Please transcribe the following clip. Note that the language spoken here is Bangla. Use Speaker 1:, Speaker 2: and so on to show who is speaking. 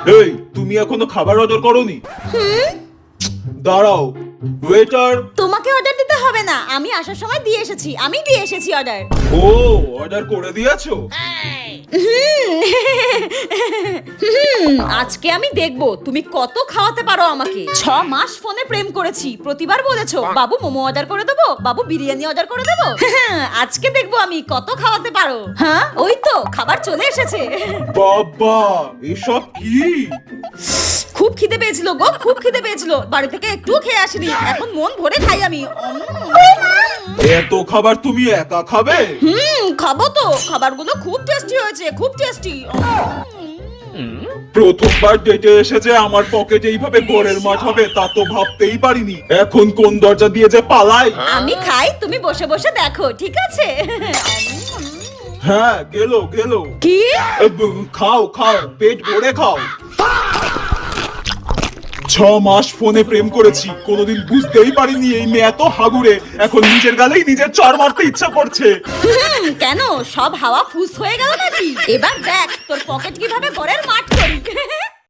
Speaker 1: এই, তুমি এখনো খাবার অর্ডার করোনি? দাঁড়াও, ওয়েটার।
Speaker 2: তোমাকে অর্ডার দিতে হবে না, আমি আসার সময় দিয়ে এসেছি, আমি দিয়ে এসেছি অর্ডার।
Speaker 1: ও, অর্ডার করে দিয়েছো?
Speaker 2: আজকে আমি দেখবো তুমি কত খাওয়াতে পারো আমাকে। 6 মাস ফোনে প্রেম করেছি, প্রতিবার বলেছো বাবু মোমো অর্ডার করে দেবো, বাবু বিরিয়ানি অর্ডার করে দেবো। আজকে দেখবো আমি কত খাওয়াতে পারো। হ্যাঁ, ওই তো খাবার চলে এসেছে।
Speaker 1: বাবা, এসব কি?
Speaker 2: খুব খিদে পেয়েছিল গো, খুব খিদে পেয়েছিল, বাড়ি থেকে একটু খেয়ে আসিনি, এখন মন ভরে খাই আমি।
Speaker 1: এত খাবার তুমি একা খাবে?
Speaker 2: খাবো তো, খাবারগুলো খুব টেস্টি হয়েছে, খুব টেস্টি।
Speaker 1: প্রথমবার ডেটে এসে যে আমার পকেটে এইভাবে গোড়ের মাঠ হবে তা তো ভাবতেই পারিনি। এখন কোন দরজা দিয়ে যে পালাই।
Speaker 2: আমি খাই, তুমি বসে বসে দেখো, ঠিক আছে?
Speaker 1: হ্যাঁ, গেলো গেলো।
Speaker 2: কি?
Speaker 1: খাও খাও, পেট ভরে খাও। 6 মাস ফোনে প্রেম করেছি, কোনোদিন বুঝতেই পারিনি এই মেয়ে এত হাগুরে। এখন নিজের গালেই নিজের চড় মারতে ইচ্ছা করছে।
Speaker 2: কেন, সব হাওয়া ফুস হয়ে গেল নাকি? এবার দেখ তোর পকেট কিভাবে ঘরের মাঠ করি।